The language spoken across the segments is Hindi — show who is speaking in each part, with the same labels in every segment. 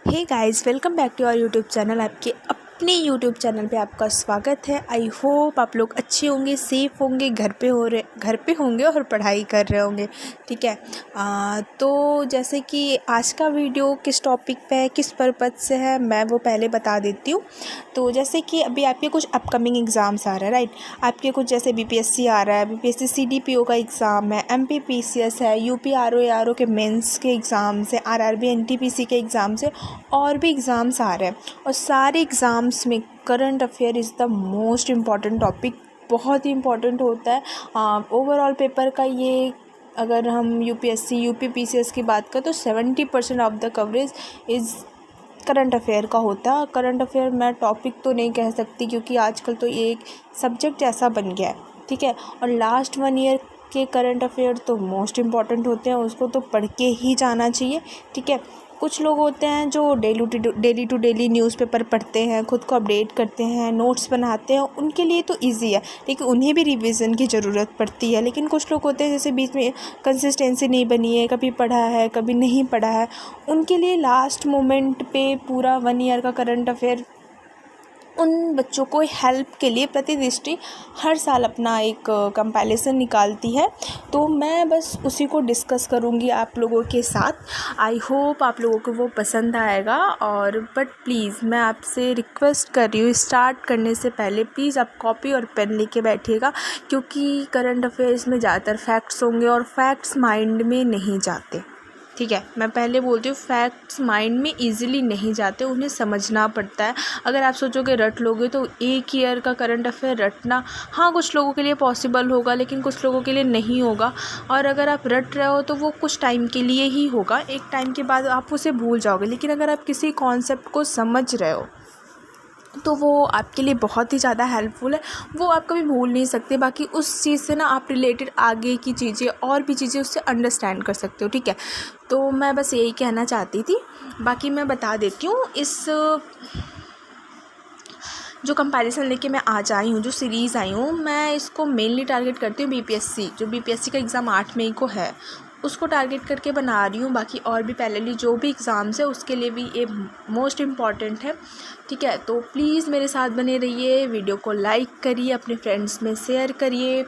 Speaker 1: Hey guys, welcome back to our YouTube channel. आपके अपने यूट्यूब चैनल पे आपका स्वागत है। आई होप आप लोग अच्छे होंगे, सेफ़ होंगे, घर पे होंगे और पढ़ाई कर रहे होंगे। ठीक है। तो जैसे कि आज का वीडियो किस टॉपिक पे है, किस पर्पज़ से है, मैं वो पहले बता देती हूँ। तो जैसे कि अभी आपके कुछ अपकमिंग एग्ज़ाम्स आ रहे हैं, राइट। आपके कुछ जैसे बीपीएससी आ रहा है, बीपीएससी सीडीपीओ का एग्ज़ाम है, एमपीपीसीएस है, यूपी आरओ के मेंस के एग्ज़ाम्स है, आरआरबी एनटीपीसी के एग्ज़ाम्स है और भी एग्ज़ाम्स आ रहे हैं। और सारे एग्ज़ाम्स में current affair is the most important topic, बहुत ही इम्पॉर्टेंट होता है। ओवरऑल पेपर का ये, अगर हम यूपीएससी यूपीपीसीएस की बात करें तो 70% of the coverage is current affair का होता है। करंट अफेयर मैं टॉपिक तो नहीं कह सकती क्योंकि आजकल तो ये एक सब्जेक्ट ऐसा बन गया है। ठीक है। और लास्ट 1 ईयर के करंट अफेयर तो मोस्ट इम्पॉर्टेंट होते हैं, उसको तो पढ़ के ही जाना चाहिए। ठीक है। कुछ लोग होते हैं जो डेली टू डेली न्यूज़पेपर पढ़ते हैं, ख़ुद को अपडेट करते हैं, नोट्स बनाते हैं, उनके लिए तो इजी है, लेकिन उन्हें भी रिवीजन की ज़रूरत पड़ती है। लेकिन कुछ लोग होते हैं जैसे बीच में कंसिस्टेंसी नहीं बनी है, कभी पढ़ा है कभी नहीं पढ़ा है, उनके लिए लास्ट मोमेंट पे पूरा 1 ईयर का करंट अफेयर उन बच्चों को हेल्प के लिए प्रतिदृष्टि हर साल अपना एक कंपैरिजन निकालती है। तो मैं बस उसी को डिस्कस करूँगी आप लोगों के साथ। आई होप आप लोगों को वो पसंद आएगा। और बट प्लीज़ मैं आपसे रिक्वेस्ट कर रही हूँ, स्टार्ट करने से पहले प्लीज़ आप कॉपी और पेन लेके बैठिएगा, क्योंकि करंट अफेयर्स में ज़्यादातर फैक्ट्स होंगे और फैक्ट्स माइंड में नहीं जाते। ठीक है, मैं पहले बोलती हूँ, फैक्ट्स माइंड में इजीली नहीं जाते, उन्हें समझना पड़ता है। अगर आप सोचोगे रट लोगे तो 1 ईयर का करंट अफेयर रटना, हाँ कुछ लोगों के लिए पॉसिबल होगा लेकिन कुछ लोगों के लिए नहीं होगा। और अगर आप रट रहे हो तो वो कुछ टाइम के लिए ही होगा, एक टाइम के बाद आप उसे भूल जाओगे। लेकिन अगर आप किसी कॉन्सेप्ट को समझ रहे हो तो वो आपके लिए बहुत ही ज़्यादा हेल्पफुल है, वो आप कभी भूल नहीं सकते। बाकी उस चीज़ से ना आप रिलेटेड आगे की चीज़ें और भी चीज़ें उससे अंडरस्टैंड कर सकते हो। ठीक है। तो मैं बस यही कहना चाहती थी। बाकी मैं बता देती हूँ, इस जो कंपैरिजन लेके मैं आज आई हूँ, जो सीरीज़ आई हूँ, मैं इसको मेनली टारगेट करती हूँ बीपीएससी, जो बीपीएससी का एग्ज़ाम 8 मई को है, उसको टारगेट करके बना रही हूँ। बाकी और भी पैरेलली जो भी एग्ज़ाम्स है उसके लिए भी ये मोस्ट इम्पॉर्टेंट है। ठीक है। तो प्लीज़ मेरे साथ बने रहिए, वीडियो को लाइक करिए, अपने फ्रेंड्स में शेयर करिए,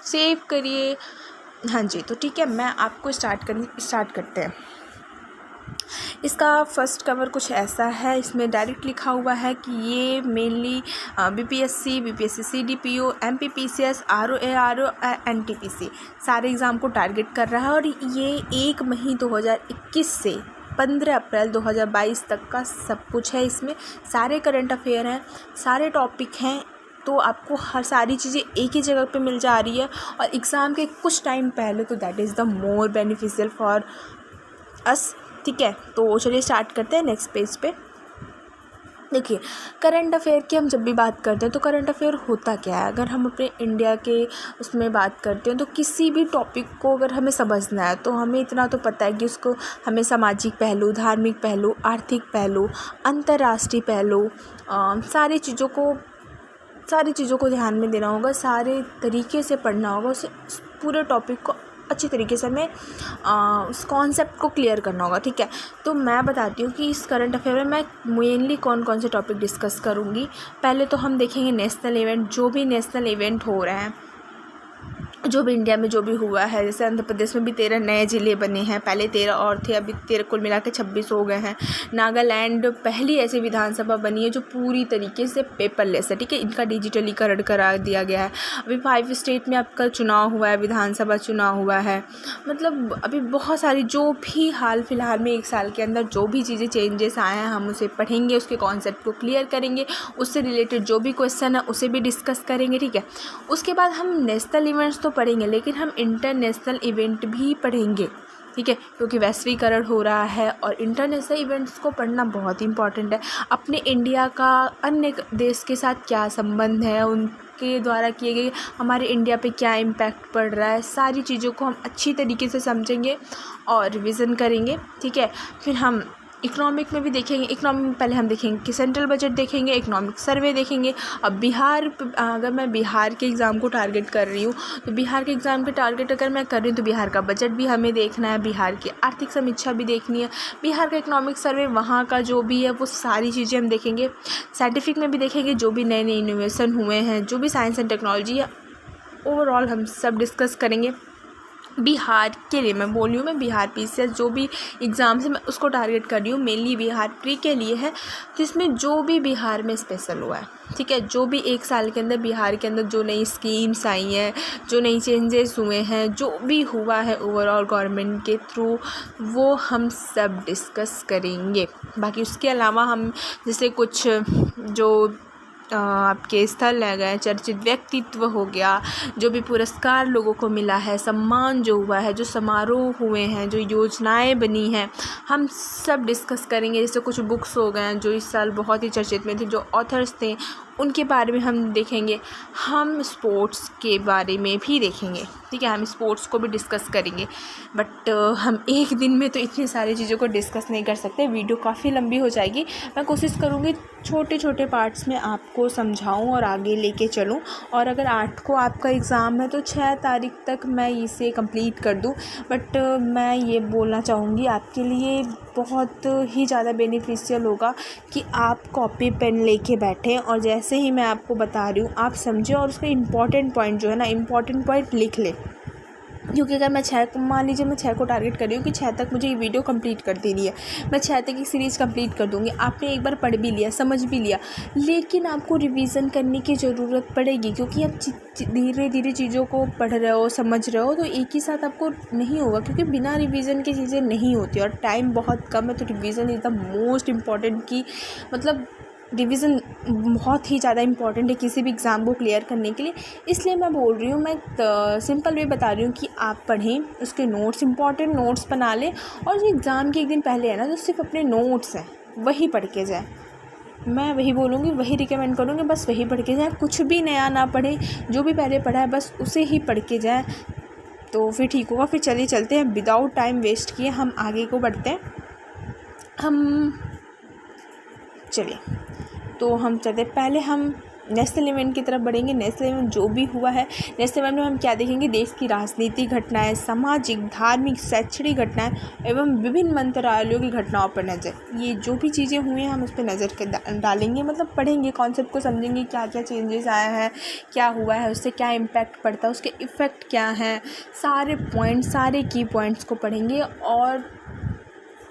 Speaker 1: सेव करिए। हाँ जी, तो ठीक है, मैं आपको स्टार्ट करते हैं। इसका फर्स्ट कवर कुछ ऐसा है, इसमें डायरेक्ट लिखा हुआ है कि ये mainly BPSC CDPO MPPCS RO NTPC सारे एग्ज़ाम को टारगेट कर रहा है। और ये 1 मई 2021 से 15 अप्रैल 2022 तक का सब कुछ है। इसमें सारे करंट अफेयर हैं, सारे टॉपिक हैं, तो आपको हर सारी चीज़ें एक ही जगह पे मिल जा रही है। और एग्ज़ाम के कुछ टाइम पहले, तो that is the more beneficial for us. ठीक है। तो चलिए स्टार्ट करते हैं नेक्स्ट पेज पे। देखिए, करंट अफेयर की हम जब भी बात करते हैं तो करंट अफेयर होता क्या है। अगर हम अपने इंडिया के उसमें बात करते हैं तो किसी भी टॉपिक को अगर हमें समझना है तो हमें इतना तो पता है कि उसको हमें सामाजिक पहलू, धार्मिक पहलू, आर्थिक पहलू, अंतर्राष्ट्रीय पहलू, सारी चीज़ों को ध्यान में देना होगा, सारे तरीके से पढ़ना होगा, उस पूरे टॉपिक को अच्छी तरीके से हमें उस कॉन्सेप्ट को क्लियर करना होगा। ठीक है। तो मैं बताती हूँ कि इस करंट अफेयर में मैं मेनली कौन कौन से टॉपिक डिस्कस करूँगी। पहले तो हम देखेंगे नेशनल इवेंट, जो भी नेशनल इवेंट हो रहे हैं, जो भी इंडिया में जो भी हुआ है। जैसे आंध्र प्रदेश में भी 13 नए ज़िले बने हैं, पहले 13 और थे, अभी 13 कुल मिला के 26 हो गए हैं। नागालैंड पहली ऐसी विधानसभा बनी है जो पूरी तरीके से पेपरलेस है। ठीक है। इनका डिजिटलीकरण करा दिया गया है। अभी 5 स्टेट में आपका चुनाव हुआ है, विधानसभा चुनाव हुआ है। मतलब अभी बहुत सारी, जो भी हाल फिलहाल में 1 साल के अंदर जो भी चीज़ें चेंजेस आए हैं, हम उसे पढ़ेंगे, उसके कॉन्सेप्ट को क्लियर करेंगे, उससे रिलेटेड जो भी क्वेश्चन है उसे भी डिस्कस करेंगे। ठीक है। उसके बाद हम नेशनल इवेंट्स तो पढ़ेंगे, लेकिन हम इंटरनेशनल इवेंट भी पढ़ेंगे। ठीक है। क्योंकि वैश्वीकरण हो रहा है और इंटरनेशनल इवेंट्स को पढ़ना बहुत इंपॉर्टेंट है। अपने इंडिया का अन्य देश के साथ क्या संबंध है, उनके द्वारा किए गए हमारे इंडिया पे क्या इम्पैक्ट पड़ रहा है, सारी चीज़ों को हम अच्छी तरीके से समझेंगे और रिवीजन करेंगे। ठीक है। फिर हम इकोनॉमिक में भी देखेंगे। इकोनॉमिक में पहले हम देखेंगे कि सेंट्रल बजट देखेंगे, इकोनॉमिक सर्वे देखेंगे। अब अगर मैं बिहार के एग्ज़ाम को टारगेट कर रही हूँ तो बिहार के एग्ज़ाम के टारगेट अगर मैं कर रही हूँ तो बिहार का बजट भी हमें देखना है, बिहार की आर्थिक समीक्षा भी देखनी है, बिहार का इकोनॉमिक सर्वे वहाँ का जो भी है वो सारी चीज़ें हम देखेंगे। साइंटिफिक में भी देखेंगे, जो भी नए नए इनोवेशन हुए हैं, जो भी साइंस एंड टेक्नोलॉजी है, ओवरऑल हम सब डिस्कस करेंगे। बिहार के लिए मैं बोल रही हूँ, मैं बिहार पीसीएस जो भी एग्ज़ाम से मैं उसको टारगेट कर रही हूँ, मेनली बिहार प्री के लिए है, जिसमें जो भी बिहार में स्पेशल हुआ है, ठीक है, जो भी 1 साल के अंदर बिहार के अंदर जो नई स्कीम्स आई हैं, जो नई चेंजेस हुए हैं, जो भी हुआ है ओवरऑल गवर्नमेंट के थ्रू, वो हम सब डिस्कस करेंगे। बाकी उसके अलावा हम जैसे कुछ जो आपके स्थल रह गए, चर्चित व्यक्तित्व हो गया, जो भी पुरस्कार लोगों को मिला है, सम्मान जो हुआ है, जो समारोह हुए हैं, जो योजनाएं बनी हैं, हम सब डिस्कस करेंगे। जैसे कुछ बुक्स हो गए हैं जो इस साल बहुत ही चर्चित में थे, जो ऑथर्स थे उनके बारे में हम देखेंगे। हम स्पोर्ट्स के बारे में भी देखेंगे, ठीक है, हम स्पोर्ट्स को भी डिस्कस करेंगे। बट हम एक दिन में तो इतनी सारी चीज़ों को डिस्कस नहीं कर सकते, वीडियो काफ़ी लंबी हो जाएगी। मैं कोशिश करूँगी छोटे छोटे पार्ट्स में आपको समझाऊं और आगे लेके चलूं। और अगर 8 को आपका एग्ज़ाम है तो 6 तारीख तक मैं इसे कंप्लीट कर दूं। बट मैं ये बोलना चाहूँगी आपके लिए बहुत ही ज़्यादा बेनिफिशियल होगा कि आप कॉपी पेन लेके बैठें और जैसे ही मैं आपको बता रही हूँ आप समझें और उसका इम्पॉर्टेंट पॉइंट जो है ना, इम्पॉर्टेंट पॉइंट लिख लें। क्योंकि अगर मैं मान लीजिए मैं 6 को टारगेट कर रही हूँ कि 6 तक मुझे ये वीडियो कंप्लीट कर देनी है, मैं 6 तक की सीरीज़ कंप्लीट कर दूँगी। आपने एक बार पढ़ भी लिया, समझ भी लिया, लेकिन आपको रिवीजन करने की ज़रूरत पड़ेगी, क्योंकि आप धीरे धीरे चीज़ों को पढ़ रहे हो, समझ रहे हो, तो एक ही साथ आपको नहीं होगा, क्योंकि बिना रिवीजन की चीज़ें नहीं होती और टाइम बहुत कम है। तो revision is the most important की मतलब रिवीजन बहुत ही ज़्यादा इम्पॉर्टेंट है किसी भी एग्ज़ाम को क्लियर करने के लिए। इसलिए मैं बोल रही हूँ, मैं सिंपल वे बता रही हूँ कि आप पढ़ें, उसके नोट्स इम्पॉर्टेंट नोट्स बना लें, और जो एग्ज़ाम के एक दिन पहले है ना, तो सिर्फ अपने नोट्स हैं वही पढ़ के जाए। मैं वही बोलूँगी, वही रिकमेंड करूँगी, बस वही पढ़ के जाएँ, कुछ भी नया ना पढ़ें, जो भी पहले पढ़ा है बस उसे ही पढ़ के जाएँ, तो फिर ठीक होगा। फिर चलिए चलते हैं, विदाउट टाइम वेस्ट किए हम आगे को बढ़ते हैं। चलिए तो हम चलते, पहले हम नेशनल इवेंट की तरफ बढ़ेंगे। नेशनल इवेंट जो भी हुआ है, नेशनल इवेंट में हम क्या देखेंगे, देश की राजनीतिक घटनाएं, सामाजिक, धार्मिक, शैक्षणिक घटनाएं एवं विभिन्न मंत्रालयों की घटनाओं पर नज़र। ये जो भी चीज़ें हुई हैं हम उस पर नज़र डालेंगे, मतलब पढ़ेंगे, कॉन्सेप्ट को समझेंगे, क्या क्या चेंजेस आया है, क्या हुआ है, उससे क्या इम्पैक्ट पड़ता है, उसके इफ़ेक्ट क्या हैं, सारे पॉइंट, सारे की पॉइंट्स को पढ़ेंगे और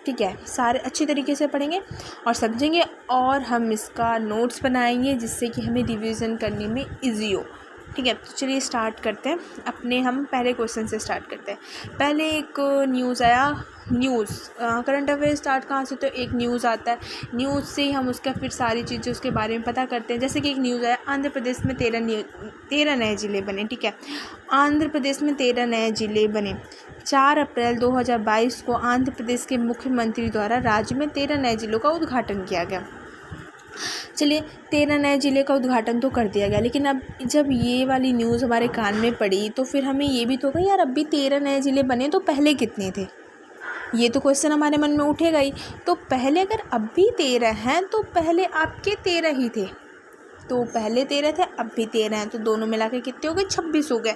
Speaker 1: ठीक है, सारे अच्छी तरीके से पढ़ेंगे और समझेंगे, और हम इसका नोट्स बनाएंगे जिससे कि हमें रिवीजन करने में इजी हो। ठीक है, तो चलिए स्टार्ट करते हैं अपने, हम पहले क्वेश्चन से स्टार्ट करते हैं। पहले एक न्यूज़ आया, न्यूज़ करंट अफेयर स्टार्ट कहाँ से, तो एक न्यूज़ आता है, न्यूज़ से ही हम उसका फिर सारी चीज़ें उसके बारे में पता करते हैं। जैसे कि एक न्यूज़ आया, आंध्र प्रदेश में 13 नए ज़िले बने। ठीक है, आंध्र प्रदेश में 13 नए ज़िले बने। 4 अप्रैल 2022 को आंध्र प्रदेश के मुख्यमंत्री द्वारा राज्य में 13 नए ज़िलों का उद्घाटन किया गया। चलिए 13 नए ज़िले का उद्घाटन तो कर दिया गया, लेकिन अब जब ये वाली न्यूज़ हमारे कान में पड़ी तो फिर हमें ये भी तो होगा, यार अब भी 13 नए ज़िले बने तो पहले कितने थे, ये तो क्वेश्चन हमारे मन में उठेगा ही। तो पहले अगर अब भी 13 हैं तो पहले आपके 13 ही थे, तो पहले 13 थे अब भी 13 हैं, तो दोनों मिला के कितने हो गए, 26 हो गए।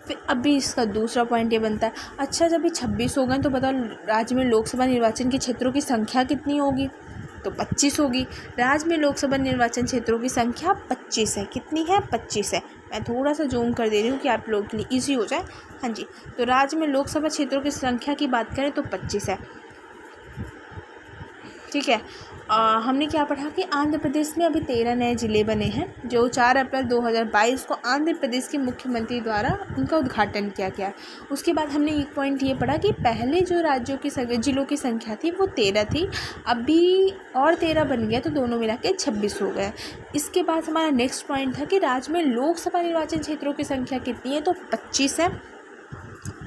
Speaker 1: फिर अभी इसका दूसरा पॉइंट ये बनता है, अच्छा जब ये 26 हो गए तो बताओ राज्य में लोकसभा निर्वाचन के क्षेत्रों की संख्या कितनी होगी, तो 25 होगी। राज्य में लोकसभा निर्वाचन क्षेत्रों की संख्या 25 है, कितनी है, 25 है। मैं थोड़ा सा जूम कर दे रही हूँ कि आप लोगों के लिए ईजी हो जाए। हाँ जी, तो राज्य में लोकसभा क्षेत्रों की संख्या की बात करें तो 25 है। ठीक है, हमने क्या पढ़ा कि आंध्र प्रदेश में अभी 13 नए ज़िले बने हैं, जो 4 अप्रैल 2022 को आंध्र प्रदेश के मुख्यमंत्री द्वारा उनका उद्घाटन किया गया। उसके बाद हमने एक पॉइंट ये पढ़ा कि पहले जो राज्यों की ज़िलों की संख्या थी वो 13 थी, अभी और 13 बन गया, तो दोनों मिला के 26 हो गए। इसके बाद हमारा नेक्स्ट पॉइंट था कि राज्य में लोकसभा निर्वाचन क्षेत्रों की संख्या कितनी है, तो 25 है।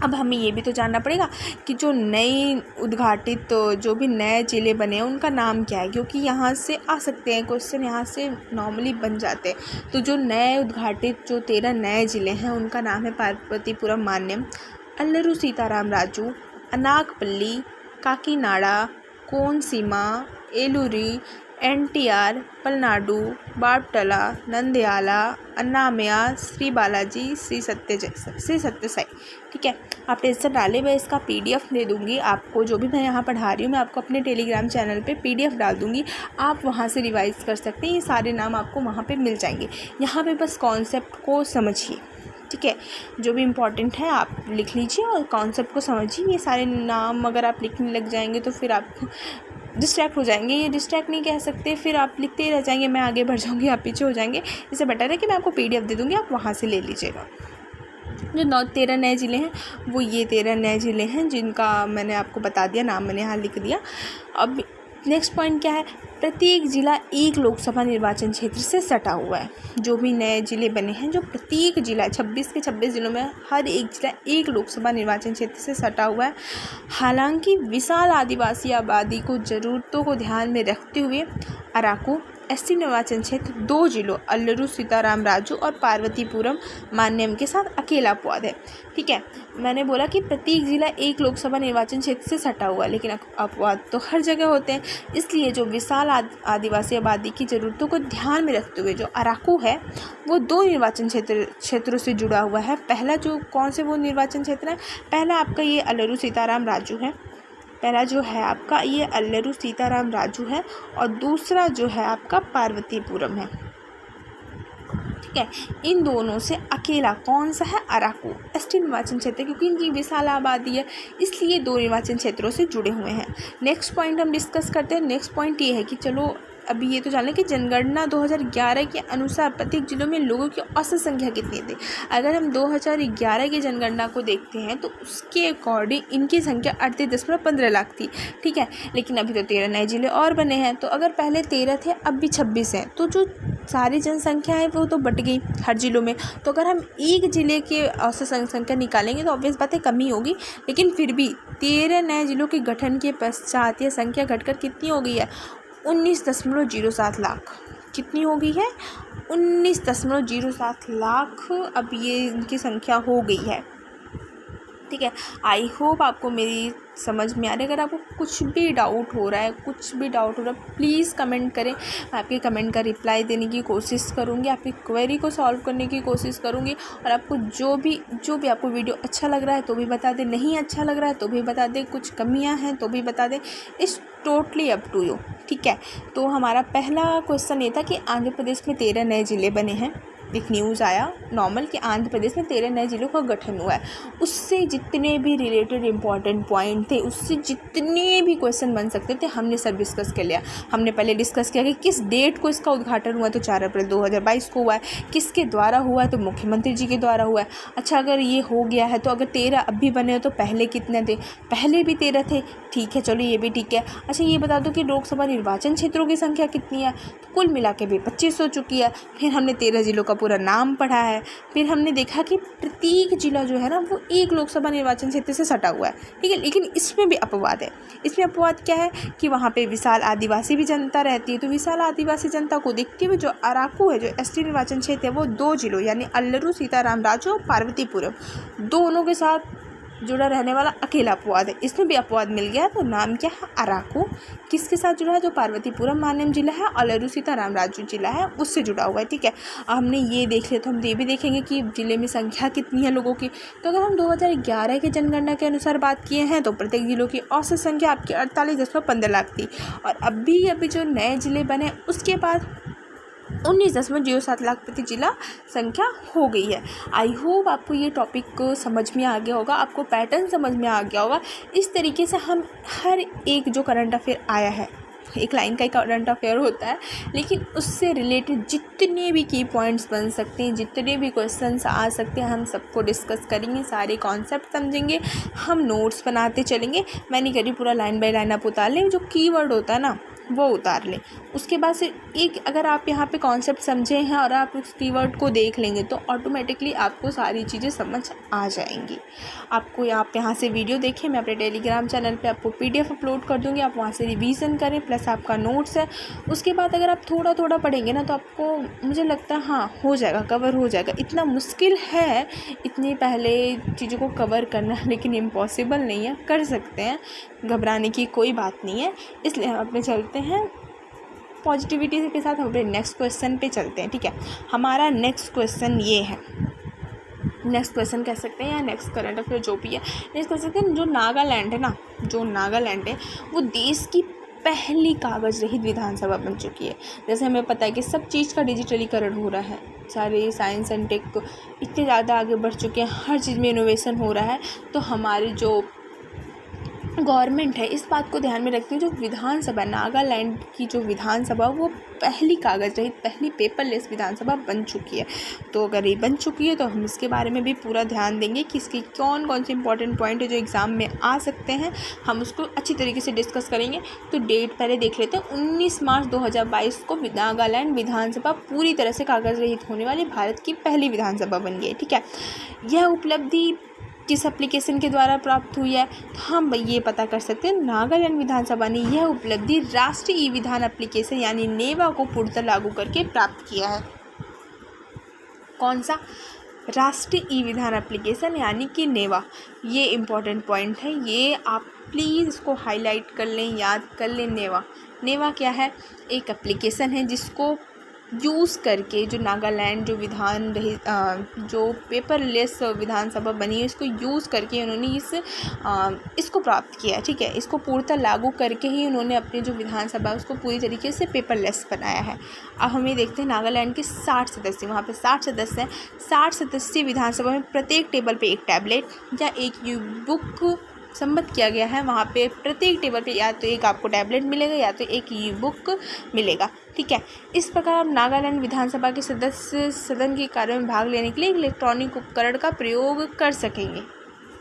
Speaker 1: अब हमें ये भी तो जानना पड़ेगा कि जो नए उद्घाटित जो भी नए ज़िले बने हैं उनका नाम क्या है, क्योंकि यहाँ से आ सकते हैं क्वेश्चन, यहाँ से नॉर्मली बन जाते हैं। तो जो नए उद्घाटित जो 13 नए ज़िले हैं उनका नाम है पार्वतीपुरम मान्यम, अल्लूरू सीताराम राजू, अनाकपल्ली, काकीनाडा, कोनसीमा, एलूरी, NTR, पलनाडु, बापटला, नंदयाला, अन्नामया, श्री बालाजी, श्री सत्य साई। ठीक है, आप टेंशन डालें, मैं इसका PDF दे दूँगी आपको। जो भी मैं यहाँ पढ़ा रही हूँ मैं आपको अपने टेलीग्राम चैनल पे PDF डाल दूँगी, आप वहाँ से रिवाइज़ कर सकते हैं। ये सारे नाम आपको वहाँ पे मिल जाएंगे। यहाँ पे बस कॉन्सेप्ट को समझिए। ठीक है, जो भी इम्पोर्टेंट है आप लिख लीजिए और कॉन्सेप्ट को समझिए। ये सारे नाम अगर आप लिखने लग जाएंगे तो फिर आप डिस्ट्रैक्ट हो जाएंगे। ये डिस्ट्रैक्ट नहीं कह सकते, फिर आप लिखते ही रह जाएंगे, मैं आगे बढ़ जाऊँगी, आप पीछे हो जाएंगे। इससे बेटर है कि मैं आपको PDF दे दूँगी, आप वहाँ से ले लीजिएगा। जो 13 नए ज़िले हैं वो ये 13 नए ज़िले हैं जिनका मैंने आपको बता दिया, नाम मैंने यहाँ लिख दिया। अब नेक्स्ट पॉइंट क्या है, प्रत्येक ज़िला एक लोकसभा निर्वाचन क्षेत्र से सटा हुआ है। जो भी नए ज़िले बने हैं, जो प्रत्येक ज़िला 26 के 26 ज़िलों में हर एक ज़िला एक लोकसभा निर्वाचन क्षेत्र से सटा हुआ है। हालांकि विशाल आदिवासी आबादी को ज़रूरतों को ध्यान में रखते हुए अराकू ST निर्वाचन क्षेत्र 2 जिलों अल्लूरू सीताराम राजू और पार्वतीपुरम मान्यम के साथ अकेला अपवाद है। ठीक है, मैंने बोला कि प्रत्येक ज़िला एक लोकसभा निर्वाचन क्षेत्र से सटा हुआ है, लेकिन अपवाद तो हर जगह होते हैं। इसलिए जो विशाल आदिवासी आबादी की ज़रूरतों को ध्यान में रखते हुए जो अराकू है वो 2 निर्वाचन क्षेत्रों से जुड़ा हुआ है। पहला जो कौन से वो निर्वाचन क्षेत्र है, पहला आपका ये अल्लूरू सीताराम राजू है, पहला जो है आपका ये अल्लूरू सीताराम राजू है और दूसरा जो है आपका पार्वतीपुरम है। ठीक है, इन दोनों से अकेला कौन सा है, अराकू ST निर्वाचन क्षेत्र, क्योंकि इनकी विशाल आबादी है इसलिए 2 निर्वाचन क्षेत्रों से जुड़े हुए हैं। नेक्स्ट पॉइंट हम डिस्कस करते हैं। नेक्स्ट पॉइंट ये है कि चलो अभी ये तो जान लें कि जनगणना 2011 के अनुसार प्रत्येक जिलों में लोगों की औसत संख्या कितनी थी। अगर हम 2011 की जनगणना को देखते हैं तो उसके अकॉर्डिंग इनकी संख्या 38.15 लाख थी। ठीक है, लेकिन अभी तो 13 नए जिले और बने हैं, तो अगर पहले 13 थे अब भी 26 हैं, तो जो सारी जनसंख्या है वो तो बट गई हर जिलों में। तो अगर हम एक ज़िले के औसत संख्या निकालेंगे तो ऑब्वियस बात है कमी होगी, लेकिन फिर भी 13 नए जिलों के गठन के पश्चात यह संख्या घटकर कितनी हो गई है, 19.07 लाख। कितनी हो गई है, 19.07 लाख अब ये इनकी संख्या हो गई है। ठीक है, आई होप आपको मेरी समझ में आ रही है। अगर आपको कुछ भी डाउट हो रहा है प्लीज़ कमेंट करें, मैं आपके कमेंट का रिप्लाई देने की कोशिश करूँगी, आपकी क्वेरी को सॉल्व करने की कोशिश करूँगी। और आपको जो भी आपको वीडियो अच्छा लग रहा है तो भी बता दें, नहीं अच्छा लग रहा है तो भी बता दें, कुछ कमियां हैं तो भी बता दें, it's totally up to you. ठीक है, तो हमारा पहला क्वेश्चन ये था कि आंध्र प्रदेश में 13 नए ज़िले बने हैं। एक न्यूज़ आया नॉर्मल कि आंध्र प्रदेश में 13 नए ज़िलों का गठन हुआ है। उससे जितने भी रिलेटेड इंपॉर्टेंट पॉइंट थे, उससे जितने भी क्वेश्चन बन सकते थे, हमने सब डिस्कस कर लिया। हमने पहले डिस्कस किया कि किस डेट को इसका उद्घाटन हुआ, तो 4 अप्रैल 2022 को हुआ है। किसके द्वारा हुआ है, तो मुख्यमंत्री जी के द्वारा हुआ है। अच्छा, अगर ये हो गया है तो अगर 13 अब भी बने हो तो पहले कितने थे, पहले भी 13 थे। ठीक है, चलो ये भी ठीक है। अच्छा, ये बता दो कि लोकसभा निर्वाचन क्षेत्रों की संख्या कितनी है, तो कुल मिला के भी 25 हो चुकी है। फिर हमने 13 ज़िलों का पूरा नाम पढ़ा है। फिर हमने देखा कि प्रत्येक जिला जो है ना वो एक लोकसभा निर्वाचन क्षेत्र से सटा हुआ है। ठीक है, लेकिन इसमें भी अपवाद है। इसमें अपवाद क्या है कि वहाँ पे विशाल आदिवासी भी जनता रहती है। तो विशाल आदिवासी जनता को देखते हुए जो अराकू है, जो ST निर्वाचन क्षेत्र है, वो 2 जिलों यानी अल्लूरू सीताराम राजू और पार्वतीपुरम दोनों के साथ जुड़ा रहने वाला अकेला अपवाद है। इसमें भी अपवाद मिल गया है, तो नाम क्या है, अराकू। किसके साथ जुड़ा है, जो पार्वतीपुरम मान्यम जिला है, अल्लूरू सीताराम राजू जिला है, उससे जुड़ा हुआ है। ठीक है, हमने ये देख लिया तो हम ये भी देखेंगे कि ज़िले में संख्या कितनी है लोगों की। तो अगर हम 2011 के जनगणना के अनुसार बात किए हैं तो प्रत्येक जिलों की औसत संख्या आपकी 48.15 लाख थी। और अभी जो नए ज़िले बने उसके बाद 19.07 लाख प्रति जिला संख्या हो गई है। आई होप आपको ये टॉपिक समझ में आ गया होगा, आपको पैटर्न समझ में आ गया होगा। इस तरीके से हम हर एक जो करंट अफेयर आया है, एक लाइन का ही करंट अफेयर होता है, लेकिन उससे रिलेटेड जितने भी की पॉइंट्स बन सकते हैं, जितने भी क्वेश्चंस आ सकते हैं, हम सबको डिस्कस करेंगे, सारे कॉन्सेप्ट समझेंगे, हम नोट्स बनाते चलेंगे। मैं नहीं कह रही पूरा लाइन बाय लाइन आप उतार लें, जो कीवर्ड होता है ना वो उतार लें। उसके बाद से एक अगर आप यहाँ पे कॉन्सेप्ट समझे हैं और आप उस कीवर्ड को देख लेंगे तो ऑटोमेटिकली आपको सारी चीज़ें समझ आ जाएंगी। आपको आप यहाँ से वीडियो देखें, मैं अपने टेलीग्राम चैनल पे आपको PDF अपलोड कर दूँगी, आप वहाँ से रिवीजन करें, प्लस आपका नोट्स है। उसके बाद अगर आप थोड़ा थोड़ा पढ़ेंगे ना तो आपको, मुझे लगता है हाँ हो जाएगा, कवर हो जाएगा। इतना मुश्किल है इतनी पहले चीज़ों को कवर करना, लेकिन इम्पॉसिबल नहीं है, कर सकते हैं। घबराने की कोई बात नहीं है। इसलिए हम अपने चलते हैं पॉजिटिविटी के साथ, हम अपने नेक्स्ट क्वेश्चन पे चलते हैं। ठीक है, हमारा नेक्स्ट क्वेश्चन ये है, नेक्स्ट क्वेश्चन कह सकते हैं या नेक्स्ट करंट अफेयर जो भी है, नेक्स्ट कह सकते हैं। जो नागालैंड है ना, जो नागालैंड है वो देश की पहली कागज़ रहित विधानसभा बन चुकी है। जैसे हमें पता है कि सब चीज़ का डिजिटलीकरण हो रहा है, सारे साइंस एंड टेक इतने ज़्यादा आगे बढ़ चुके हैं, हर चीज़ में इनोवेशन हो रहा है। तो हमारी जो गवर्नमेंट है इस बात को ध्यान में रखते हुए जो विधानसभा, नागालैंड की जो विधानसभा वो पहली कागज़ रहित, पहली पेपरलेस विधानसभा बन चुकी है। तो अगर ये बन चुकी है तो हम इसके बारे में भी पूरा ध्यान देंगे कि इसके कौन कौन से इंपॉर्टेंट पॉइंट है जो एग्ज़ाम में आ सकते हैं, हम उसको अच्छी तरीके से डिस्कस करेंगे। तो डेट पहले देख लेते हैं। 19 मार्च 2022 को नागालैंड विधानसभा पूरी तरह से कागज़ रहित होने वाली भारत की पहली विधानसभा बन गई। ठीक है, यह उपलब्धि किस एप्लीकेशन के द्वारा प्राप्त हुई है, तो हम ये पता कर सकते हैं। नागालैंड विधानसभा ने यह उपलब्धि राष्ट्रीय ई विधान एप्लीकेशन यानी नेवा को पूर्णतः लागू करके प्राप्त किया है। कौन सा? राष्ट्रीय ई विधान एप्लीकेशन यानी कि नेवा। ये इम्पॉर्टेंट पॉइंट है, ये आप प्लीज़ इसको हाईलाइट कर लें, याद कर लें। नेवा क्या है? एक एप्लीकेशन है जिसको यूज़ करके जो नागालैंड जो विधान रही जो पेपरलेस विधानसभा बनी है इसको यूज़ करके उन्होंने इसको प्राप्त किया है। ठीक है, इसको पूर्णतः लागू करके ही उन्होंने अपनी जो विधानसभा उसको पूरी तरीके से पेपरलेस बनाया है। अब हमें देखते हैं नागालैंड के 60 सदस्य, वहाँ पे 60 सदस्य हैं। 60 सदस्यीय विधानसभा में प्रत्येक टेबल पे एक टैबलेट या एक ई बुक सम्मत किया गया है। वहाँ पे प्रत्येक टेबल पे या तो एक आपको टैबलेट मिलेगा या तो एक ई बुक मिलेगा। ठीक है, इस प्रकार आप नागालैंड विधानसभा के सदस्य सदन के कार्यों में भाग लेने के लिए इलेक्ट्रॉनिक उपकरण का प्रयोग कर सकेंगे।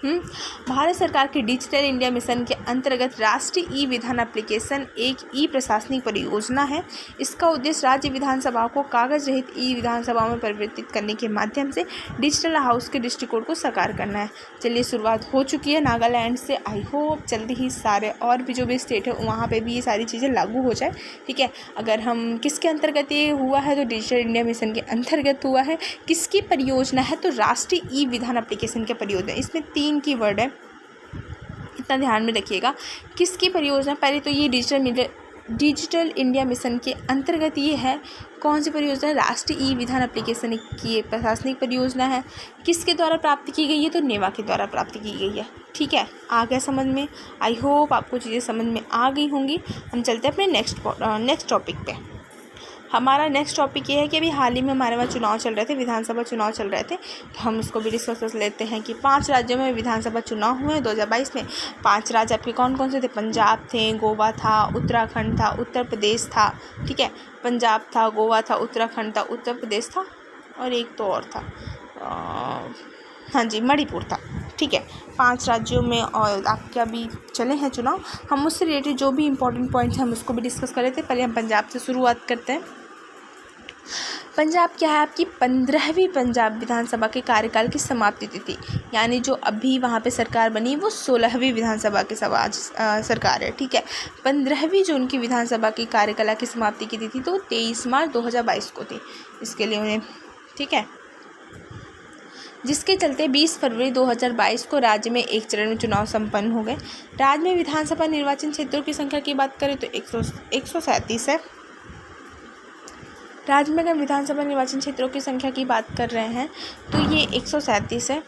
Speaker 1: भारत सरकार के डिजिटल इंडिया मिशन के अंतर्गत राष्ट्रीय ई विधान एप्लीकेशन एक ई प्रशासनिक परियोजना है। इसका उद्देश्य राज्य विधानसभाओं को कागज रहित ई विधानसभाओं में परिवर्तित करने के माध्यम से डिजिटल हाउस के दृष्टिकोण को साकार करना है। चलिए, शुरुआत हो चुकी है नागालैंड से। आई होप जल्दी ही सारे और भी जो भी स्टेट है वहाँ पर भी ये सारी चीज़ें लागू हो जाए। ठीक है, अगर हम किसके अंतर्गत ये हुआ है तो डिजिटल इंडिया मिशन के अंतर्गत हुआ है। किसकी परियोजना है तो राष्ट्रीय ई विधान एप्लीकेशन की परियोजना। इसमें 3 की वर्ड है, इतना ध्यान में रखिएगा। किसकी परियोजना? पहले तो ये डिजिटल इंडिया मिशन के अंतर्गत ये है। कौन सी परियोजना? राष्ट्रीय ई विधान एप्लीकेशन की प्रशासनिक परियोजना है। किसके द्वारा प्राप्त की गई है तो नेवा के द्वारा प्राप्त की गई है। ठीक है, आ गया समझ में? आई होप आपको चीज़ें समझ में आ गई होंगी। हम चलते हैं अपने नेक्स्ट टॉपिक पे। हमारा नेक्स्ट टॉपिक ये है कि अभी हाल ही में हमारे वहाँ चुनाव चल रहे थे, विधानसभा चुनाव चल रहे थे, तो हम उसको भी डिस्कस कर लेते हैं कि 5 राज्यों में विधानसभा चुनाव हुए 2022 में। 5 राज्य आपके कौन कौन से थे? पंजाब थे, गोवा था, उत्तराखंड था, उत्तर प्रदेश था। ठीक है, पंजाब था, गोवा था, उत्तराखंड था, उत्तर प्रदेश था और एक तो और था, हाँ जी, मणिपुर था। ठीक है, 5 राज्यों में और आपके अभी चले हैं चुनाव। हम उससे रिलेटेड जो भी इंपॉर्टेंट पॉइंट्स हैं हम उसको भी डिस्कस कर लेते हैं। पहले हम पंजाब से शुरुआत करते हैं। पंजाब क्या है? आपकी 15वीं पंजाब विधानसभा के कार्यकाल की समाप्ति तिथि, यानी जो अभी वहाँ पे सरकार बनी वो 16वीं विधानसभा की सरकार है। ठीक है, 15वीं जो उनकी विधानसभा की कार्यकाल की समाप्ति की तिथि तो 23 मार्च 2022 को थी। इसके लिए उन्हें, ठीक है, जिसके चलते 20 फरवरी 2022 को राज्य में एक चरण में चुनाव संपन्न हो गए। राज्य में विधानसभा निर्वाचन क्षेत्रों की संख्या की बात करें तो 137 है। राज्य में अगर विधानसभा निर्वाचन क्षेत्रों की संख्या की बात कर रहे हैं तो ये 137 है।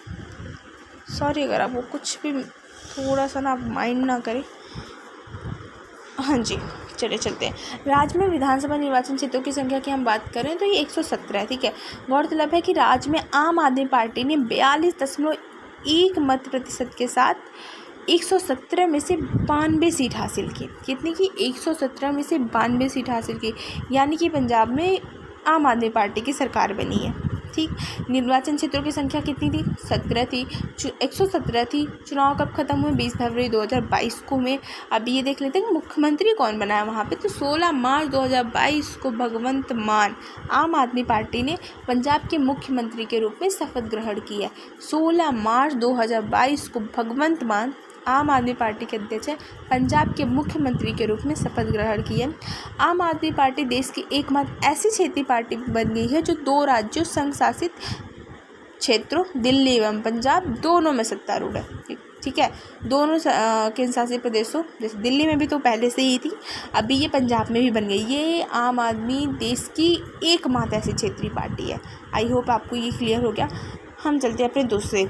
Speaker 1: सॉरी अगर आप वो कुछ भी थोड़ा सा ना माइंड ना करें। हाँ जी, चले चलते हैं। राज्य में विधानसभा निर्वाचन क्षेत्रों की संख्या की हम बात करें तो ये 117 है। ठीक है, गौरतलब है कि राज्य में आम आदमी पार्टी ने 42.1 मत प्रतिशत के साथ 117 में से 92 सीट हासिल की। कितनी की? 117 में से 92 सीट हासिल की, यानी कि पंजाब में आम आदमी पार्टी की सरकार बनी है। ठीक, निर्वाचन क्षेत्रों की संख्या कितनी थी? 17 थी, 117 थी। चुनाव कब खत्म हुए? 20 फरवरी 2022 को हुए। अभी ये देख लेते हैं मुख्यमंत्री कौन बना है वहाँ पे, तो 16 मार्च 2022 को भगवंत मान आम आदमी पार्टी ने पंजाब के मुख्यमंत्री के रूप में शपथ ग्रहण की है। 16 मार्च 2022 को भगवंत मान आम आदमी पार्टी के अध्यक्ष हैं, पंजाब के मुख्यमंत्री के रूप में शपथ ग्रहण की है। आम आदमी पार्टी देश की एकमात्र ऐसी क्षेत्रीय पार्टी बन गई है जो 2 राज्यों संघ शासित क्षेत्रों दिल्ली एवं पंजाब दोनों में सत्तारूढ़ है। ठीक है। दोनों केंद्र शासित प्रदेशों, जैसे दिल्ली में भी तो पहले से ही थी, अभी ये पंजाब में भी बन गई। ये आम आदमी देश की एकमात्र ऐसी क्षेत्रीय पार्टी है। आई होप आपको ये क्लियर हो गया। हम चलते हैं अपने दूसरे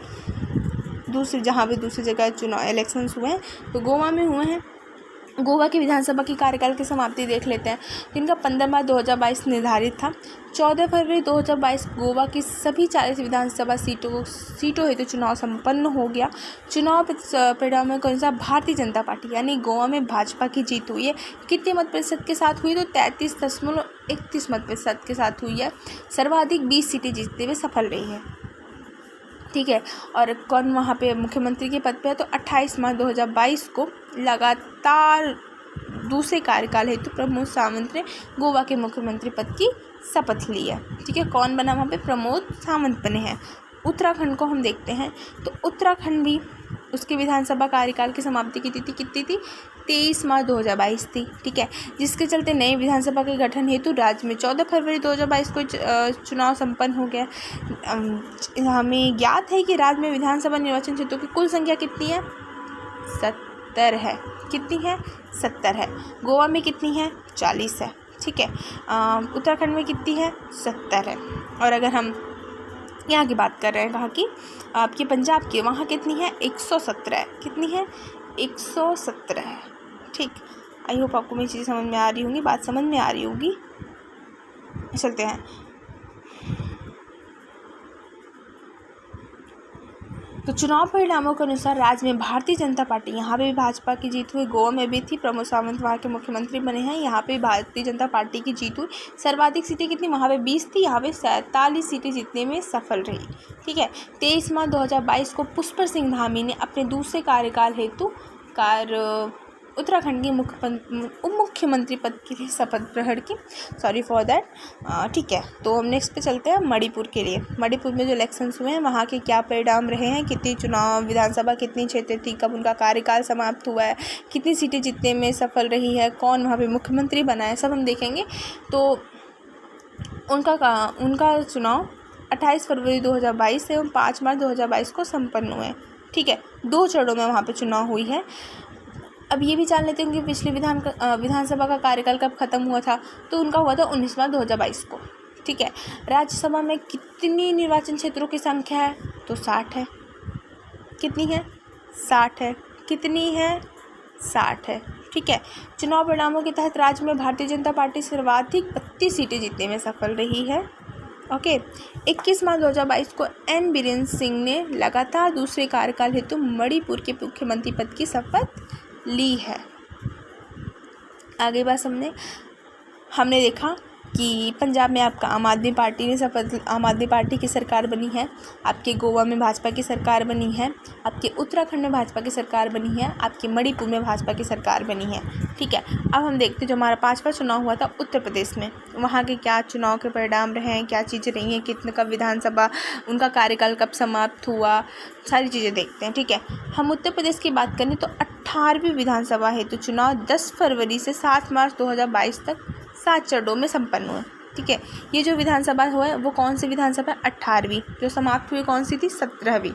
Speaker 1: जहाँ पे दूसरी जगह चुनाव इलेक्शंस हुए हैं, तो गोवा में हुए हैं। गोवा की विधानसभा की कार्यकाल की समाप्ति देख लेते हैं, जिनका 15 मार्च 2022 निर्धारित था। 14 फरवरी 2022 गोवा की सभी 40 विधानसभा सीटों हेतु चुनाव संपन्न हो गया। चुनाव परिणामों के अनुसार भारतीय जनता पार्टी यानी गोवा में भाजपा की जीत हुई है। कितने मत प्रतिशत के साथ हुई? तो 33.31 मत प्रतिशत के साथ हुई है। सर्वाधिक 20 सीटें जीतते हुए सफल रही है, ठीक है। और कौन वहाँ पे मुख्यमंत्री के पद पे है? तो 28 मार्च 2022 को लगातार दूसरे कार्यकाल हेतु प्रमोद सावंत ने गोवा के मुख्यमंत्री पद की शपथ ली है, ठीक है। कौन बना वहाँ पे? प्रमोद सावंत बने हैं। उत्तराखंड को हम देखते हैं, तो उत्तराखंड भी उसके विधानसभा कार्यकाल की समाप्ति की तिथि कितनी थी? 23 मार्च 2022 थी, ठीक है। जिसके चलते नए विधानसभा के गठन हेतु राज्य में 14 फरवरी 2022 को चुनाव संपन्न हो गया। हमें ज्ञात है कि राज्य में विधानसभा निर्वाचन क्षेत्रों की कुल संख्या कितनी है? 70 है। कितनी है? 70 है। गोवा में कितनी है? 40 है, ठीक है। उत्तराखंड में कितनी है? 70 है। और अगर हम यहाँ की बात कर रहे हैं, कहाँ की? आपकी पंजाब की, वहाँ कितनी है? 117 है। कितनी है? 117 है, ठीक। आई होप आपको मेरी चीज़ समझ में आ रही होंगी, बात समझ में आ रही होगी। चलते हैं। तो चुनाव परिणामों के अनुसार राज्य में भारतीय जनता पार्टी, यहाँ पे भी भाजपा की जीत हुई। गोवा में भी थी, प्रमोद सावंत वहाँ के मुख्यमंत्री बने हैं। यहाँ पे भारतीय जनता पार्टी की जीत हुई। सर्वाधिक सीटें कितनी? वहाँ पे 20 थी, यहाँ पे 47 सीटें जीतने में सफल रही, ठीक है। 23 मार्च 2022 को पुष्कर सिंह धामी ने अपने दूसरे कार्यकाल हेतु उत्तराखंड के उप मुख्यमंत्री पद की शपथ ग्रहण की। सॉरी फॉर दैट, ठीक है। तो हम नेक्स्ट पे चलते हैं मणिपुर के लिए। मणिपुर में जो इलेक्शंस हुए हैं, वहाँ के क्या परिणाम रहे हैं, कितनी चुनाव विधानसभा कितनी क्षेत्र थी, कब उनका कार्यकाल समाप्त हुआ है, कितनी सीटें जीतने में सफल रही है, कौन वहाँ पे मुख्यमंत्री बना है, सब हम देखेंगे। तो उनका चुनाव 28 फरवरी 2022 एवं 5 मार्च 2022 को संपन्न हुए, ठीक है। 2 चरणों में वहाँ पे चुनाव हुई है। अब ये भी जान लेते हैं कि पिछले विधानसभा का कार्यकाल कब खत्म हुआ था, तो उनका हुआ था 19 मार्च 2022 को, ठीक है। राज्यसभा में कितनी निर्वाचन क्षेत्रों की संख्या है? तो 60 है। कितनी है? 60 है। कितनी है? 60 है, ठीक है। चुनाव परिणामों के तहत राज्य में भारतीय जनता पार्टी सर्वाधिक 32 सीटें जीतने में सफल रही है, ओके। 21 मार्च 2022 को एन बीरेन सिंह ने लगातार दूसरे कार्यकाल हेतु मणिपुर के मुख्यमंत्री पद की शपथ ली है। आगे बात हमने देखा कि पंजाब में आपका आम आदमी पार्टी की सरकार बनी है। आपके गोवा में भाजपा की सरकार बनी है। आपके उत्तराखंड में भाजपा की सरकार बनी है। आपके मणिपुर में भाजपा की सरकार बनी है, ठीक है। अब हम देखते हैं जो हमारा 5वां चुनाव हुआ था उत्तर प्रदेश में, वहाँ के क्या चुनाव के परिणाम रहे हैं, क्या चीज़ें रही हैं, कितने का विधानसभा, उनका कार्यकाल कब समाप्त हुआ, सारी चीज़ें देखते हैं, ठीक है। हम उत्तर प्रदेश की बात करें तो 18वीं विधानसभा हेतु चुनाव 10 फरवरी से 7 मार्च 2022 तक 7 चरणों में संपन्न हुए, ठीक है। ये जो विधानसभा हुआ है वो कौन सी विधानसभा? 18वीं। जो समाप्त हुई कौन सी थी? 17वीं।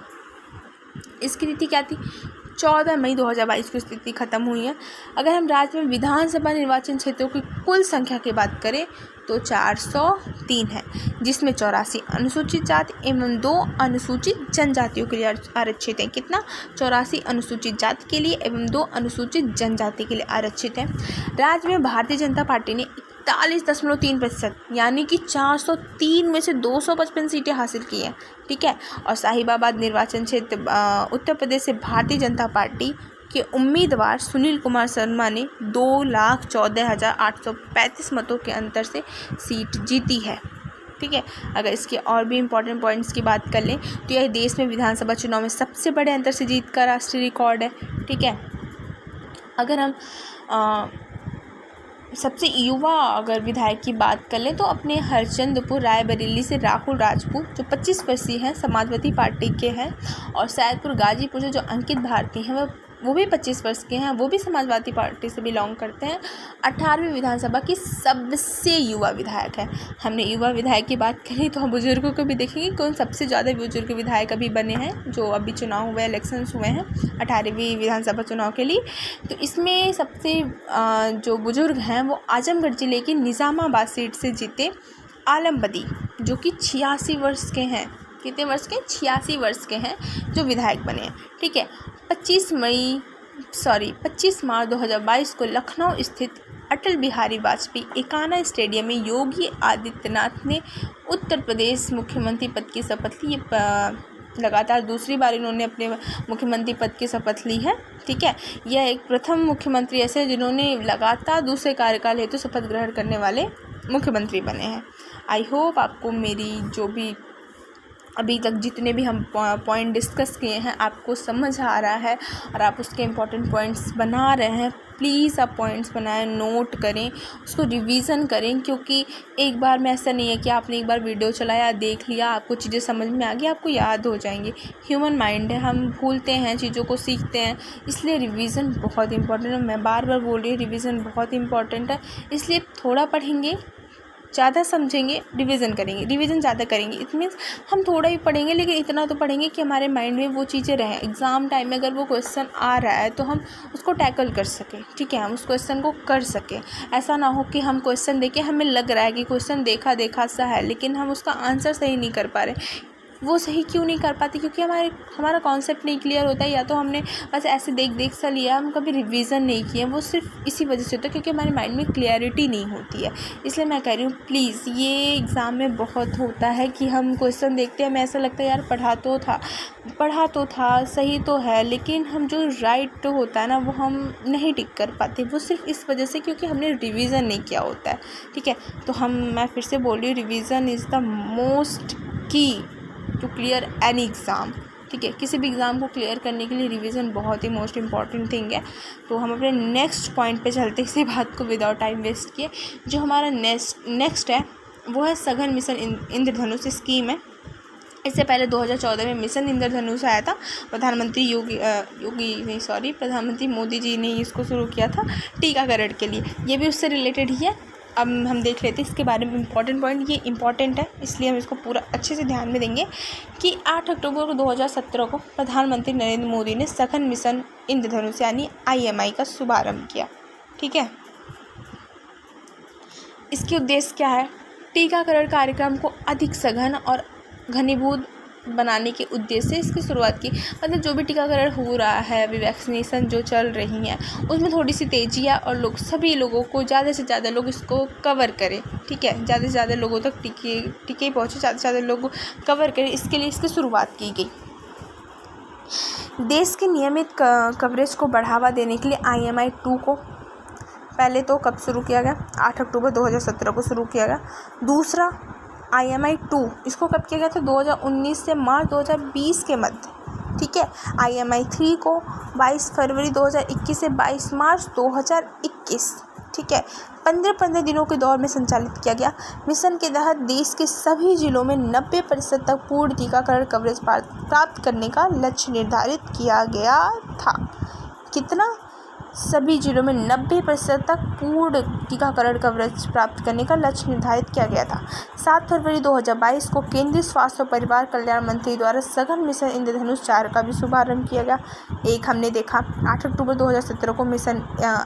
Speaker 1: इसकी तिथि क्या थी? 14 मई 2022 को स्थिति खत्म हुई है। अगर हम राज्य में विधानसभा निर्वाचन क्षेत्रों की कुल संख्या की बात करें तो 403 है, जिसमें 84 अनुसूचित जाति एवं 2 अनुसूचित जनजातियों के लिए आरक्षित है। कितना? 84 अनुसूचित जाति के लिए एवं 2 अनुसूचित जनजाति के लिए आरक्षित है। राज्य में भारतीय जनता पार्टी ने 41.3% यानी कि 403 में से 255 सीटें हासिल की हैं, ठीक है। और साहिबाबाद निर्वाचन क्षेत्र उत्तर प्रदेश से भारतीय जनता पार्टी के उम्मीदवार सुनील कुमार शर्मा ने 2,14,835 मतों के अंतर से सीट जीती है, ठीक है। अगर इसके और भी इम्पोर्टेंट पॉइंट्स की बात कर लें तो यह देश में विधानसभा चुनाव में सबसे बड़े अंतर से जीत का राष्ट्रीय रिकॉर्ड है, ठीक है। अगर हम सबसे युवा अगर विधायक की बात कर लें तो अपने हरचंदपुर रायबरेली से राहुल राजपूत जो 25 वर्षीय हैं, समाजवादी पार्टी के हैं, और सैदपुर गाजीपुर से जो अंकित भारती हैं वो भी 25 वर्ष के हैं, वो भी समाजवादी पार्टी से बिलोंग करते हैं। 18वीं विधानसभा की सबसे युवा विधायक है। हमने युवा विधायक की बात करी तो हम बुजुर्गों को भी देखेंगे कौन सबसे ज़्यादा बुजुर्ग विधायक अभी बने हैं, जो अभी चुनाव हुए, इलेक्शंस हुए हैं 18वीं विधानसभा चुनाव के लिए। तो इसमें सबसे जो बुजुर्ग हैं वो आजमगढ़ ज़िले की निज़ामाबाद सीट से जीते आलम बदी, जो कि 86 वर्ष के हैं। कितने वर्ष के? 86 वर्ष के हैं, जो विधायक बने हैं। ठीक है। 25 मार्च 2022 को लखनऊ स्थित अटल बिहारी वाजपेयी एकाना स्टेडियम में योगी आदित्यनाथ ने उत्तर प्रदेश मुख्यमंत्री पद की शपथ ली। लगातार दूसरी बार इन्होंने अपने मुख्यमंत्री पद की शपथ ली है। ठीक है। यह एक प्रथम मुख्यमंत्री ऐसे हैं जिन्होंने लगातार दूसरे कार्यकाल हेतु शपथ ग्रहण करने वाले मुख्यमंत्री बने हैं। आई होप आपको मेरी जो भी अभी तक जितने भी हम पॉइंट डिस्कस किए हैं आपको समझ आ रहा है और आप उसके इम्पोर्टेंट पॉइंट्स बना रहे हैं। प्लीज़ आप पॉइंट्स बनाएं, नोट करें, उसको रिवीजन करें, क्योंकि एक बार में ऐसा नहीं है कि आपने एक बार वीडियो चलाया, देख लिया, आपको चीज़ें समझ में आ गई, आपको याद हो जाएंगी। ह्यूमन माइंड है, हम भूलते हैं, चीज़ों को सीखते हैं, इसलिए रिवीजन बहुत इंपॉर्टेंट है। मैं बार बार बोल रही हूँ रिवीजन बहुत इंपॉर्टेंट है। इसलिए थोड़ा पढ़ेंगे, ज़्यादा समझेंगे, रिवीजन करेंगे, रिवीजन ज़्यादा करेंगे। इट मीन्स हम थोड़ा ही पढ़ेंगे लेकिन इतना तो पढ़ेंगे कि हमारे माइंड में वो चीज़ें रहें। एग्ज़ाम टाइम में अगर वो क्वेश्चन आ रहा है तो हम उसको टैकल कर सकें। ठीक है, हम उस क्वेश्चन को कर सकें। ऐसा ना हो कि हम क्वेश्चन देखें, हमें लग रहा है कि क्वेश्चन देखा देखा सा है लेकिन हम उसका आंसर सही नहीं कर पा रहे। वो सही क्यों नहीं कर पाते? क्योंकि हमारा कॉन्सेप्ट नहीं क्लियर होता है, या तो हमने बस ऐसे देख सा लिया, हम कभी रिवीजन नहीं किया। वो सिर्फ इसी वजह से होता है क्योंकि हमारे माइंड में क्लियरिटी नहीं होती है। इसलिए मैं कह रही हूँ प्लीज़, ये एग्ज़ाम में बहुत होता है कि हम क्वेश्चन देखते हैं, हमें ऐसा लगता है यार पढ़ा तो था सही तो है, लेकिन हम जो राइट होता है ना वो हम नहीं टिक कर पाते। वो सिर्फ इस वजह से क्योंकि हमने रिवीजन नहीं किया होता है। ठीक है, तो मैं फिर से बोल रही हूँ, रिवीजन इज़ द मोस्ट की टू क्लियर एनी एग्ज़ाम। ठीक है, किसी भी एग्ज़ाम को क्लियर करने के लिए रिवीजन बहुत ही मोस्ट इम्पॉर्टेंट थिंग है। तो हम अपने नेक्स्ट पॉइंट पे चलते इसी बात को विदाउट टाइम वेस्ट किए। जो हमारा नेक्स्ट है वो है सघन मिशन इंद्रधनुष स्कीम है। इससे पहले 2014 में मिशन इंद्रधनुष आया था। प्रधानमंत्री मोदी जी ने इसको शुरू किया था टीकाकरण के लिए। ये भी उससे रिलेटेड ही है। अब हम देख लेते हैं इसके बारे में इम्पॉर्टेंट पॉइंट। ये इम्पॉर्टेंट है इसलिए हम इसको पूरा अच्छे से ध्यान में देंगे कि 8 अक्टूबर 2017 को प्रधानमंत्री नरेंद्र मोदी ने सघन मिशन इंद्रधनुष यानी IMI का शुभारंभ किया। ठीक है, इसके उद्देश्य क्या है? टीकाकरण कार्यक्रम को अधिक सघन और घनीभूत बनाने के उद्देश्य से इसकी शुरुआत की। मतलब जो भी टीकाकरण हो रहा है, अभी वैक्सीनेशन जो चल रही है उसमें थोड़ी सी तेज़ी है और सभी लोगों को ज़्यादा से ज़्यादा लोग इसको कवर करें। ठीक है, ज़्यादा से ज़्यादा लोगों तक टीके पहुँचे, ज़्यादा से ज़्यादा लोग कवर करें, इसके लिए इसकी शुरुआत की गई। देश के नियमित कवरेज को बढ़ावा देने के लिए IMI 2 को पहले तो कब शुरू किया गया? 8 अक्टूबर 2017 को शुरू किया गया। दूसरा IMI 2 इसको कब किया गया था? 2019 से मार्च 2020 के मध्य। ठीक है, IMI 3 को 22 फरवरी 2021 से 22 मार्च 2021। ठीक है, 15 दिनों के दौर में संचालित किया गया। मिशन के तहत देश के सभी जिलों में 90% तक पूर्ण टीकाकरण कवरेज प्राप्त करने का लक्ष्य निर्धारित किया गया था। कितना? सभी जिलों में 90% तक पूर्ण टीकाकरण कवरेज प्राप्त करने का लक्ष्य निर्धारित किया गया था। 7 फरवरी 2022 को केंद्रीय स्वास्थ्य और परिवार कल्याण मंत्री द्वारा सघन मिशन इंद्रधनुष 4 का भी शुभारंभ किया गया। एक हमने देखा 8 अक्टूबर 2017 को मिशन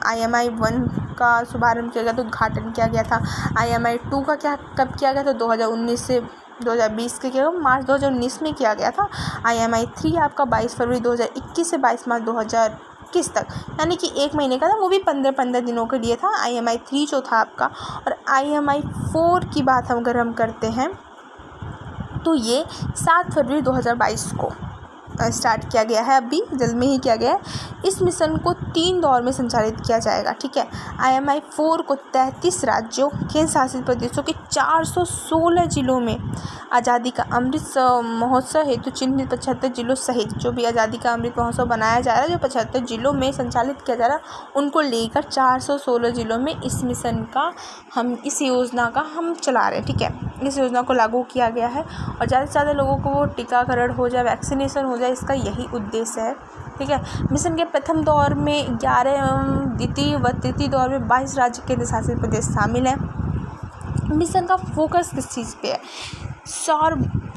Speaker 1: IMI 1 का शुभारंभ किया गया, तो उद्घाटन किया गया था। IMI 2 का कब किया गया? तो 2019 से 2020 के किया, मार्च 2019 में किया गया था। IMI 3 आपका 22 फरवरी 2021 से 22 मार्च 2021 तक, यानी कि 1 महीने का था, वो भी 15 दिनों के लिए था IMI 3 जो था आपका। और IMI 4 की बात अगर हम करते हैं तो ये 7 फरवरी 2022 को स्टार्ट किया गया है, अभी जल्द में ही किया गया है। इस मिशन को 3 दौर में संचालित किया जाएगा। ठीक है, IMI 4 को 33 राज्यों केंद्र शासित प्रदेशों के 416 जिलों में आज़ादी का अमृत महोत्सव हेतु चिन्हित 75 जिलों सहित जो भी आज़ादी का अमृत महोत्सव बनाया जा रहा है, जो 75 जिलों में संचालित किया जा रहा है, उनको लेकर 416 जिलों में इस मिशन का इस योजना का हम चला रहे हैं। ठीक है, इस योजना को लागू किया गया है और ज़्यादा से ज़्यादा लोगों को वो टीकाकरण हो जाए, वैक्सीनेशन हो जाए, इसका यही उद्देश्य है। ठीक है। मिशन के प्रथम दौर में 11 एवं द्वितीय व तृतीय दौर में 22 राज्य केंद्र शासित प्रदेश शामिल हैं। मिशन का फोकस किस चीज़ पे है?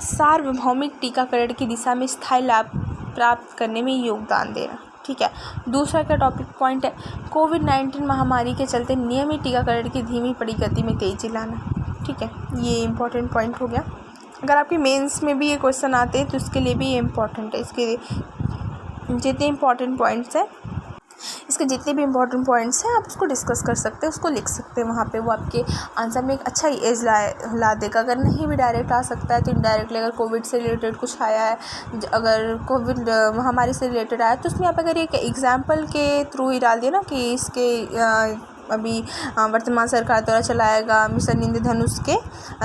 Speaker 1: सार्वभौमिक टीकाकरण की दिशा में स्थायी लाभ प्राप्त करने में योगदान देना, ठीक है। दूसरा क्या टॉपिक पॉइंट है? कोविड-19 महामारी के चलते नियमित टीकाकरण की धीमी पड़ी गति में तेजी लाना, ठीक है। ये इंपॉर्टेंट पॉइंट हो गया। अगर आपके मेंस में भी ये क्वेश्चन आते हैं तो उसके लिए भी ये इम्पॉर्टेंट है। इसके जितने इंपॉर्टेंट पॉइंट्स हैं, इसके जितने भी इंपॉर्टेंट पॉइंट्स हैं आप उसको डिस्कस कर सकते हैं, उसको लिख सकते हैं वहाँ पे। वो आपके आंसर में एक अच्छा एज ला देगा। अगर नहीं भी डायरेक्ट आ सकता है तो इनडायरेक्टली अगर कोविड से रिलेटेड कुछ आया है, अगर कोविड महामारी से रिलेटेड आया तो उसमें आप अगर एक एग्जाम्पल के थ्रू ही डाल दिए ना कि इसके अभी वर्तमान सरकार द्वारा चलाया गया मिशन इंद्रधनुष के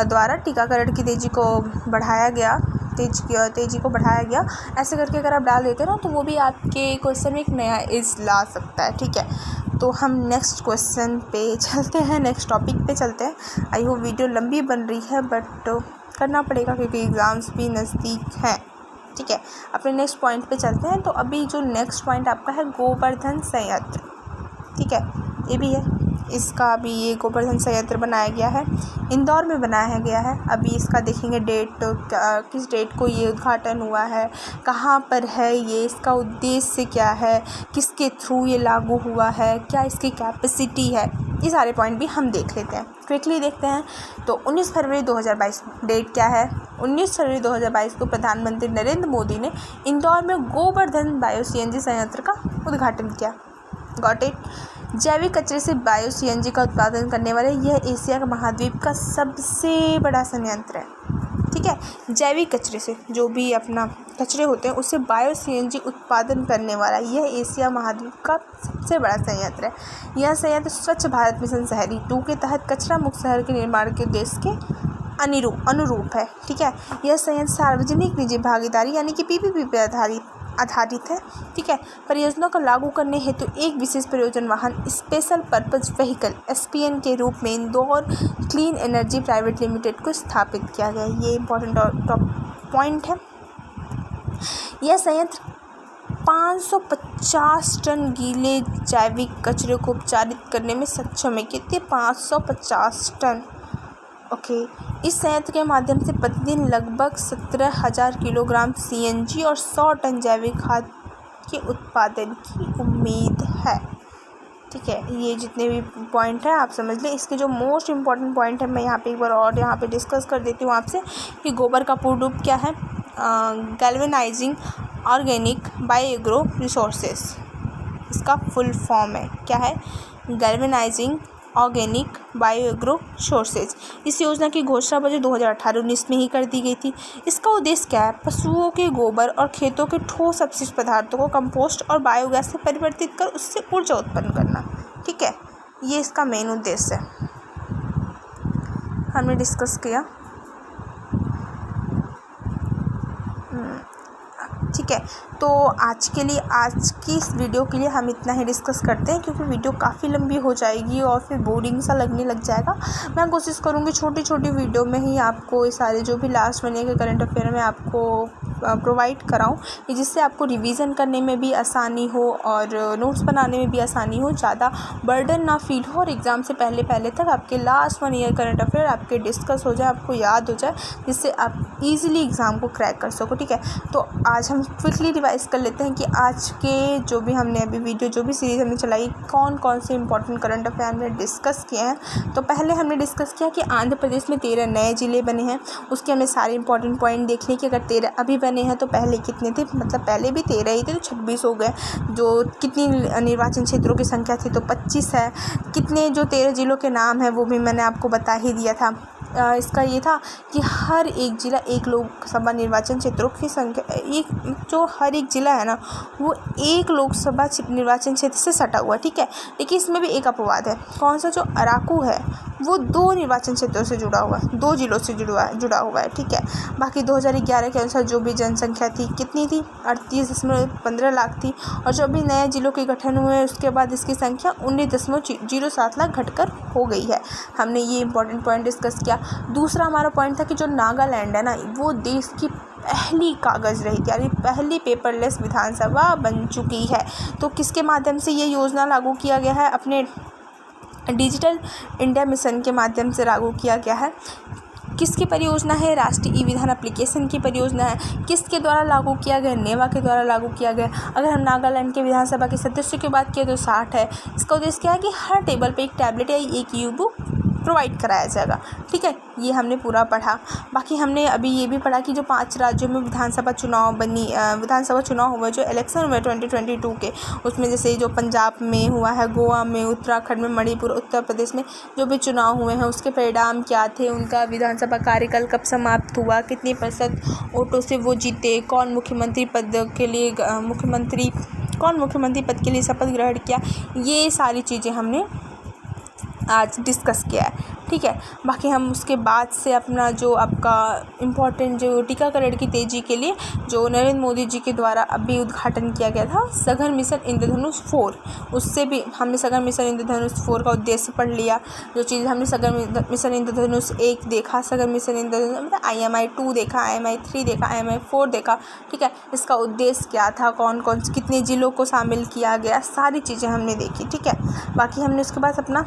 Speaker 1: द्वारा टीकाकरण की तेज़ी को बढ़ाया गया, तेज़ी को बढ़ाया गया, ऐसे करके अगर आप डाल देते हैं ना तो वो भी आपके क्वेश्चन में एक नया एज ला सकता है, ठीक है। तो हम नेक्स्ट क्वेश्चन पे चलते हैं, नेक्स्ट टॉपिक पे चलते हैं। आई होप वीडियो लंबी बन रही है बट करना पड़ेगा क्योंकि एग्ज़ाम्स भी नज़दीक हैं, ठीक है। अपने नेक्स्ट पॉइंट पे चलते हैं। तो अभी जो नेक्स्ट पॉइंट आपका है गोवर्धन संयंत्र, ठीक है, ये भी है। इसका भी ये गोवर्धन संयंत्र बनाया गया है, इंदौर में बनाया गया है। अभी इसका देखेंगे डेट, किस डेट को ये उद्घाटन हुआ है, कहाँ पर है ये, इसका उद्देश्य क्या है, किसके थ्रू ये लागू हुआ है, क्या इसकी कैपेसिटी है, ये सारे पॉइंट भी हम देख लेते हैं, क्विकली देखते हैं। तो 19 फरवरी 2022 डेट क्या है? 19 फरवरी 2022 को प्रधानमंत्री नरेंद्र मोदी ने इंदौर में गोवर्धन बायो CNG संयंत्र का उद्घाटन किया। Got it. जैविक कचरे से बायो CNG का उत्पादन करने वाले यह एशिया महाद्वीप का सबसे बड़ा संयंत्र है, ठीक है। जैविक कचरे से जो भी अपना कचरे होते हैं उससे बायो CNG उत्पादन करने वाला यह एशिया महाद्वीप का सबसे बड़ा संयंत्र है। यह संयंत्र स्वच्छ भारत मिशन शहरी 2 के तहत कचरा मुक्त शहर के निर्माण के उद्देश्य के अनुरूप है, ठीक है। यह संयंत्र सार्वजनिक निजी भागीदारी यानी कि PPP पे आधारित है, ठीक है। परियोजना को लागू करने हेतु एक विशेष प्रयोजन वाहन स्पेशल पर्पज व्हीकल SPN के रूप में Indore clean energy private limited को स्थापित किया गया। ये इंपॉर्टेंट पॉइंट है। यह संयंत्र 550 टन गीले जैविक कचरे को उपचारित करने में सक्षम है। कितने? 550 टन, ओके। इस संयंत्र के माध्यम से प्रतिदिन लगभग 17,000 किलोग्राम CNG और 100 टन जैविक खाद के उत्पादन की उम्मीद है, ठीक है। ये जितने भी पॉइंट हैं आप समझ लें। इसके जो मोस्ट इम्पॉर्टेंट पॉइंट है मैं यहाँ पे एक बार और यहाँ पे डिस्कस कर देती हूँ आपसे कि गोबर का पूर्ण रूप क्या है? गैल्वेनाइजिंग ऑर्गेनिक बायोएग्रो रिसोर्सेज, इसका फुल फॉर्म है, क्या है? Galvanizing organic bioagro resources. इस योजना की घोषणा बजट 2018-19 में ही कर दी गई थी। इसका उद्देश्य क्या है? पशुओं के गोबर और खेतों के ठोस अपशिष्ट पदार्थों को कंपोस्ट और बायोगैस से परिवर्तित कर उससे ऊर्जा उत्पन्न करना, ठीक है। ये इसका मेन उद्देश्य है, हमने डिस्कस किया, ठीक है। तो आज की इस वीडियो के लिए हम इतना ही डिस्कस करते हैं क्योंकि वीडियो काफ़ी लंबी हो जाएगी और फिर बोरिंग सा लगने लग जाएगा। मैं कोशिश करूँगी छोटी छोटी वीडियो में ही आपको ये सारे जो भी लास्ट महीने के करंट अफेयर में आपको प्रोवाइड कराऊँ, जिससे आपको रिवीजन करने में भी आसानी हो और नोट्स बनाने में भी आसानी हो, ज़्यादा बर्डन ना फील हो और एग्ज़ाम से पहले तक आपके लास्ट 1 ईयर करंट अफेयर आपके डिस्कस हो जाए, आपको याद हो जाए, जिससे आप ईज़िली एग्ज़ाम को क्रैक कर सको, ठीक है। तो आज हम क्विकली रिवाइज कर लेते हैं कि आज के जो भी हमने अभी वीडियो जो भी सीरीज़ हमने चलाई कौन कौन से इंपॉर्टेंट करंट अफेयर हमने डिस्कस किए हैं। तो पहले हमने डिस्कस किया कि आंध्र प्रदेश में 13 नए ज़िले बने हैं, उसके हमने सारे इंपॉर्टेंट पॉइंट देख लिए कि अगर 13 अभी बने हैं तो पहले कितने थे, मतलब पहले भी 13 ही थे तो 26 हो गए। जो कितनी निर्वाचन क्षेत्रों की संख्या थी तो 25 है। कितने जो 13 ज़िलों के नाम है वो भी मैंने आपको बता ही दिया था। इसका ये था कि हर एक ज़िला एक लोकसभा निर्वाचन क्षेत्रों की संख्या, एक जो हर एक ज़िला है ना वो एक लोकसभा निर्वाचन क्षेत्र से सटा हुआ है, ठीक है। लेकिन इसमें भी एक अपवाद है, कौन सा? जो अराकू है वो 2 निर्वाचन क्षेत्रों से जुड़ा हुआ है, 2 ज़िलों से जुड़ा हुआ है, ठीक है। बाकी 2011 के अनुसार जो भी जनसंख्या थी कितनी थी? 38.15 लाख थी। और जो भी नए ज़िलों के गठन हुए उसके बाद इसकी संख्या 19.07 लाख घटकर हो गई है। हमने ये इंपॉर्टेंट पॉइंट डिस्कस किया। दूसरा हमारा पॉइंट था कि जो नागालैंड है ना वो देश की पहली कागज़ रहित यानी पहली पेपरलेस विधानसभा बन चुकी है। तो किसके माध्यम से ये योजना लागू किया गया है? अपने डिजिटल इंडिया मिशन के माध्यम से लागू किया गया है। किसकी परियोजना है? राष्ट्रीय ई विधान एप्लीकेशन की परियोजना है। किसके द्वारा लागू किया गया? नेवा के द्वारा लागू किया गया। अगर हम नागालैंड के विधानसभा के सदस्यों की बात करें तो 60 है। इसका उद्देश्य क्या है कि हर टेबल पे एक टैबलेट या एक ई बुक प्रोवाइड कराया जाएगा। ठीक है, ये हमने पूरा पढ़ा। बाकी हमने अभी ये भी पढ़ा कि जो 5 राज्यों में विधानसभा चुनाव हुए, जो इलेक्शन हुए 2022 के, उसमें जैसे जो पंजाब में हुआ है, गोवा में, उत्तराखंड में, मणिपुर, उत्तर प्रदेश में जो भी चुनाव हुए हैं उसके परिणाम क्या थे, उनका विधानसभा कार्यकाल कब समाप्त हुआ, कितने % वोटों से वो जीते, कौन मुख्यमंत्री पद के लिए शपथ ग्रहण किया, ये सारी चीज़ें हमने आज डिस्कस किया है। ठीक है, बाकी हम उसके बाद से अपना जो आपका इम्पोर्टेंट जो टीकाकरण की तेज़ी के लिए जो नरेंद्र मोदी जी के द्वारा अभी उद्घाटन किया गया था सघन मिशन इंद्रधनुष 4, उससे भी हमने सघन मिशन इंद्रधनुष 4 का उद्देश्य पढ़ लिया। जो चीज़ हमने सघन मिशन इंद्रधनुष 1 देखा, सघन मिशन इंद्रधनुष मतलब IMI 2 देखा, IMI 3 देखा, IMI 4 देखा। ठीक है, इसका उद्देश्य क्या था, कौन कौन कितने ज़िलों को शामिल किया गया, सारी चीज़ें हमने देखी। ठीक है, बाकी हमने उसके बाद अपना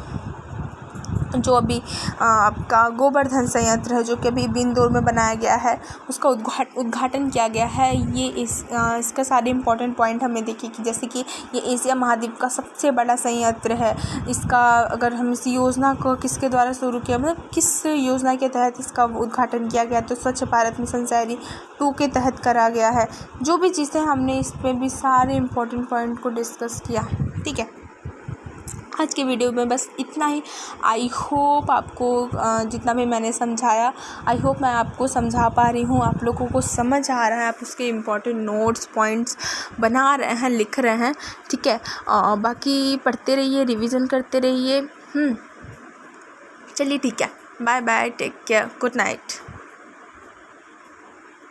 Speaker 1: जो अभी आपका गोवर्धन संयंत्र है जो कि अभी इंदौर में बनाया गया है उसका उद्घाटन किया गया है। ये इसका सारे इम्पोर्टेंट पॉइंट हमने देखे कि जैसे कि ये एशिया महाद्वीप का सबसे बड़ा संयंत्र है। इसका अगर हम इस योजना को किसके द्वारा शुरू किया, मतलब किस योजना के तहत इसका उद्घाटन किया गया, तो स्वच्छ भारत मिशन शहरी 2 के तहत करा गया है। जो भी चीज़ें हमने इस पर भी सारे इम्पोर्टेंट पॉइंट को डिस्कस किया। ठीक है, आज के वीडियो में बस इतना ही। आई होप आपको जितना भी मैंने समझाया, आई होप मैं आपको समझा पा रही हूँ, आप लोगों को समझ आ रहा है, आप उसके इम्पोर्टेंट नोट्स पॉइंट्स बना रहे हैं, लिख रहे हैं। ठीक है, बाकी पढ़ते रहिए, रिवीजन करते रहिए। चलिए ठीक है, bye bye, take care, good night.